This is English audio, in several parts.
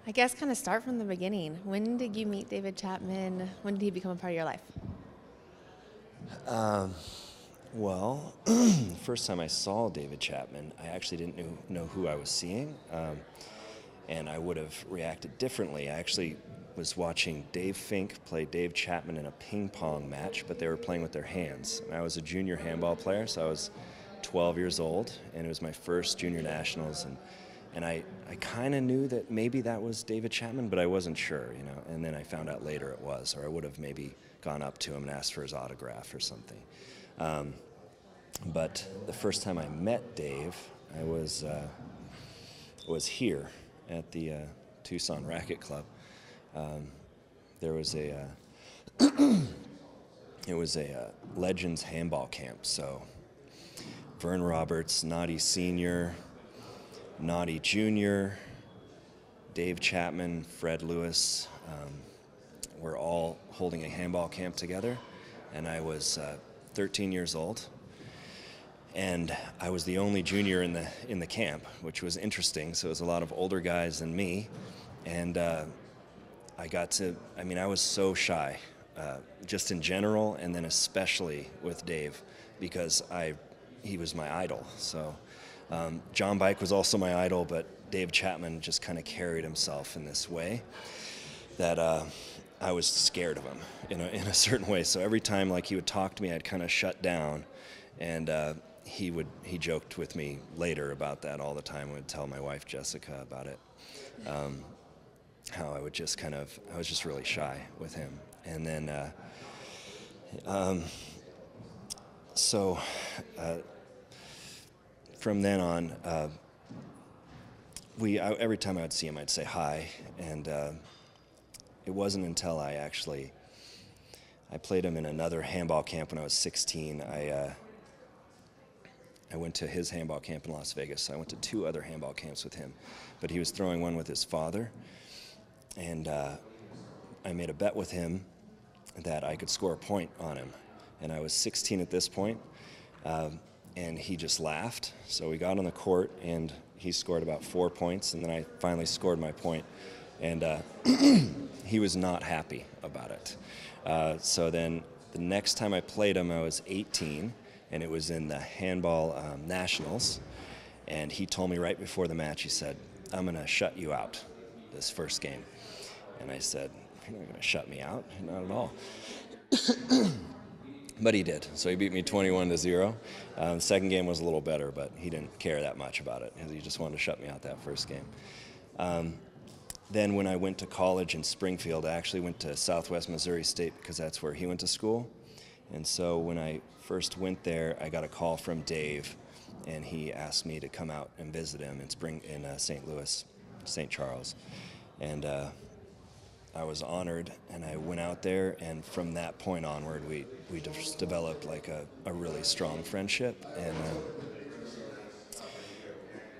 I guess kind of start from the beginning. When did you meet David Chapman? When did he become a part of your life? Well, the first time I saw David Chapman, I actually didn't know who I was seeing, and I would have reacted differently. I actually was watching Dave Fink play Dave Chapman in a ping pong match, but they were playing with their hands. And I was a junior handball player, so I was 12 years old, and it was my first junior nationals, and I kind of knew that maybe that was David Chapman, but I wasn't sure, and then I found out later it was, or I would have maybe gone up to him and asked for his autograph or something. But the first time I met Dave, I was here at the Tucson Racket Club. There was it was a Legends handball camp. So Vern Roberts, Naughty Sr., Naughty Jr., Dave Chapman, Fred Lewis, were all holding a handball camp together, and I was 13 years old. And I was the only junior in the camp, which was interesting. So it was a lot of older guys than me, and I was so shy, just in general, and then especially with Dave, because he was my idol. So John Bike was also my idol, but Dave Chapman just kind of carried himself in this way that I was scared of him in a certain way. So every time he would talk to me, I'd kind of shut down, and he joked with me later about that all the time. I would tell my wife Jessica about it, how I was just really shy with him. And then from then on, every time I would see him, I'd say hi, and it wasn't until I played him in another handball camp when I was 16. I went to his handball camp in Las Vegas. I went to 2 other handball camps with him, but he was throwing one with his father, and I made a bet with him that I could score a point on him, and I was 16 at this point, and he just laughed. So we got on the court, and he scored about 4 points, and then I finally scored my point, and he was not happy about it. So then the next time I played him, I was 18, and it was in the handball nationals, and he told me right before the match, he said, "I'm going to shut you out this first game." And I said, "You're not going to shut me out?" "Not at all." But he did. So he beat me 21-0. The second game was a little better, but he didn't care that much about it. He just wanted to shut me out that first game. Then when I went to college in Springfield, I actually went to Southwest Missouri State because that's where he went to school. And so when I first went there, I got a call from Dave, and he asked me to come out and visit him in St. Louis, St. Charles. And I was honored, and I went out there, and from that point onward, we just developed a really strong friendship, and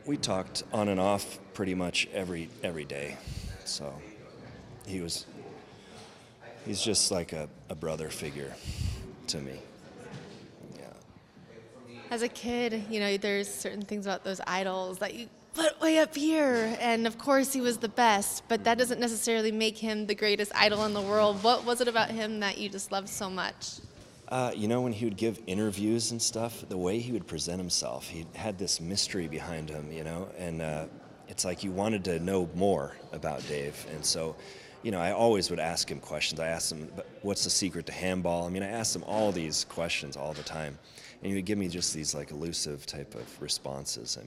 we talked on and off pretty much every day. So he's just like a brother figure to me. Yeah. As a kid, there's certain things about those idols that you put way up here. And of course, he was the best, but that doesn't necessarily make him the greatest idol in the world. What was it about him that you just loved so much? When he would give interviews and stuff, the way he would present himself, he had this mystery behind him, and it's like you wanted to know more about Dave. And so, I always would ask him questions. I asked him, what's the secret to handball? I asked him all these questions all the time, and he would give me just these elusive type of responses.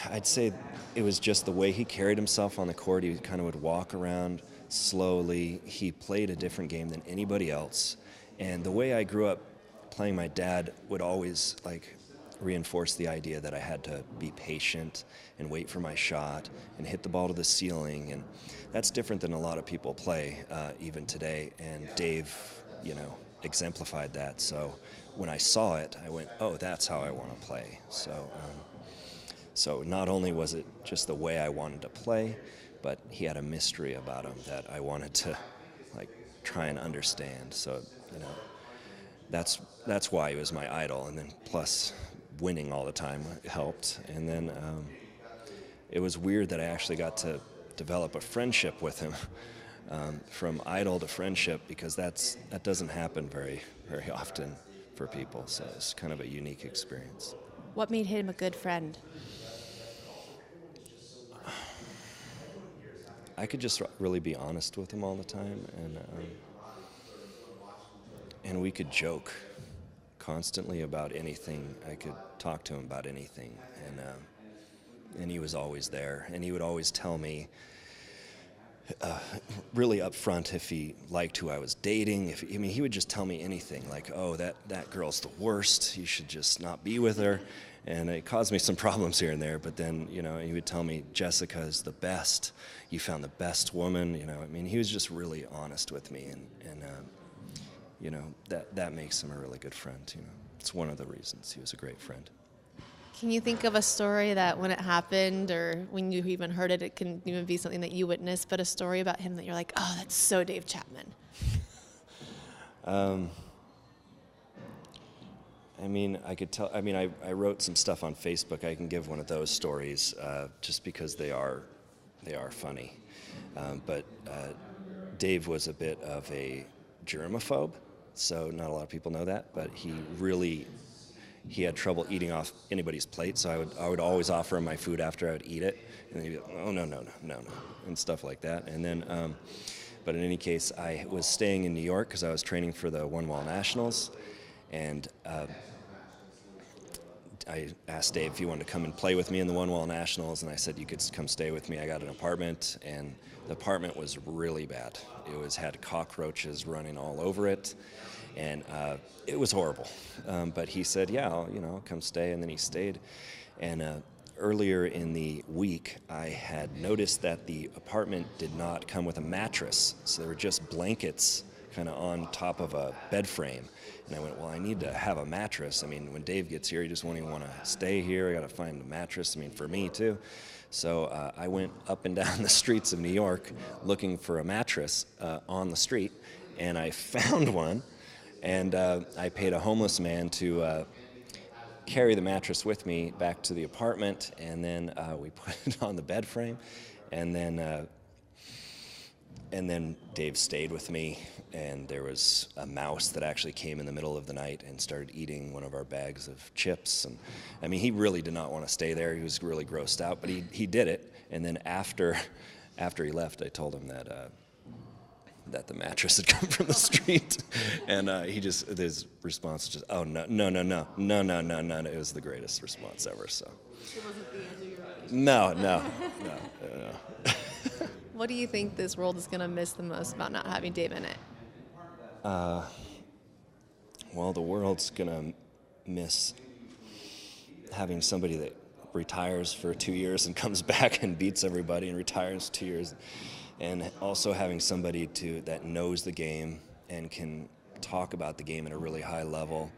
I'd say it was just the way he carried himself on the court. He kind of would walk around slowly. He played a different game than anybody else. And the way I grew up playing, my dad would always reinforce the idea that I had to be patient and wait for my shot and hit the ball to the ceiling. And that's different than a lot of people play even today. And Dave, exemplified that. So when I saw it, I went, oh, that's how I want to play. So not only was it just the way I wanted to play, but he had a mystery about him that I wanted to try and understand. So that's why he was my idol, and then plus winning all the time helped. And then it was weird that I actually got to develop a friendship with him, from idol to friendship, because that doesn't happen very often for people. So it's kind of a unique experience. What made him a good friend? I could just really be honest with him all the time, and we could joke constantly about anything. I could talk to him about anything, and he was always there, and he would always tell me really upfront if he liked who I was dating. He would just tell me anything, like, oh, that girl's the worst, you should just not be with her. And it caused me some problems here and there, but then, he would tell me, Jessica is the best, you found the best woman. He was just really honest with me, and that makes him a really good friend. It's one of the reasons he was a great friend. Can you think of a story that when it happened, or when you even heard it, it can even be something that you witnessed, but a story about him that you're like, oh, that's so Dave Chapman? I could tell. I wrote some stuff on Facebook. I can give one of those stories, just because they are funny. But Dave was a bit of a germaphobe, so not a lot of people know that. But he had trouble eating off anybody's plate, so I would always offer him my food after I would eat it, and he'd be like, oh, no, and stuff like that. And then, but in any case, I was staying in New York because I was training for the One Wall Nationals, and I asked Dave if he wanted to come and play with me in the One Wall Nationals, and I said, you could come stay with me. I got an apartment, and the apartment was really bad. It had cockroaches running all over it, and it was horrible. But he said, yeah, I'll come stay, and then he stayed. And earlier in the week, I had noticed that the apartment did not come with a mattress, so there were just blankets kind of on top of a bed frame. And I went, well, I need to have a mattress. When Dave gets here, he just won't even want to stay here. I got to find a mattress, for me too. So I went up and down the streets of New York looking for a mattress on the street, and I found one. And I paid a homeless man to carry the mattress with me back to the apartment, and then we put it on the bed frame, and then Dave stayed with me, and there was a mouse that actually came in the middle of the night and started eating one of our bags of chips. And he really did not want to stay there. He was really grossed out, but he did it. And then after he left, I told him that the mattress had come from the street, and his response was just, oh, no. It was the greatest response ever. So It wasn't the end of your relationship. No. What do you think this world is going to miss the most about not having Dave in it? Well, the world's going to miss having somebody that retires for 2 years and comes back and beats everybody and retires 2 years, and also having somebody that knows the game and can talk about the game at a really high level.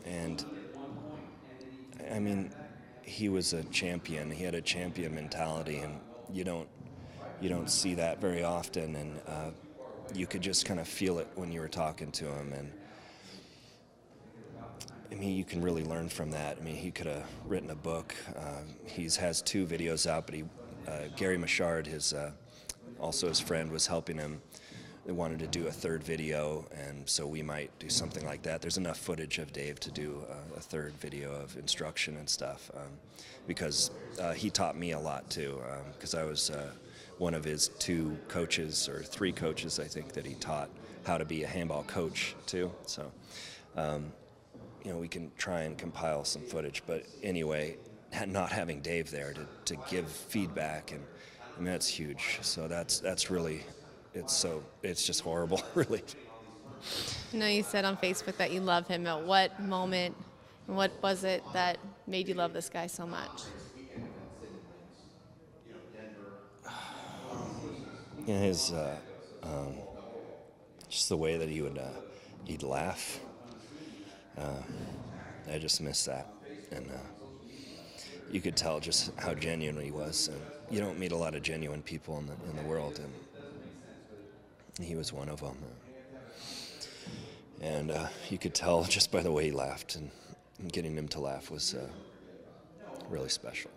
And he was a champion. He had a champion mentality, and you don't see that very often, and you could just kind of feel it when you were talking to him. And you can really learn from that. He could have written a book. He has 2 videos out, but Gary Machard, also his friend, was helping him. They wanted to do a 3rd video, and so we might do something like that. There's enough footage of Dave to do a 3rd video of instruction and stuff, because he taught me a lot too, because I was one of his 2 coaches, or 3 coaches, I think, that he taught how to be a handball coach too. So we can try and compile some footage, but anyway, not having Dave there to give feedback, and that's huge. So that's really, it's just horrible, really. You said on Facebook that you love him. At what moment, and what was it that made you love this guy so much? His just the way that he'd laugh. I just miss that, and you could tell just how genuine he was. And you don't meet a lot of genuine people in the world, and he was one of them. And you could tell just by the way he laughed, and getting him to laugh was really special.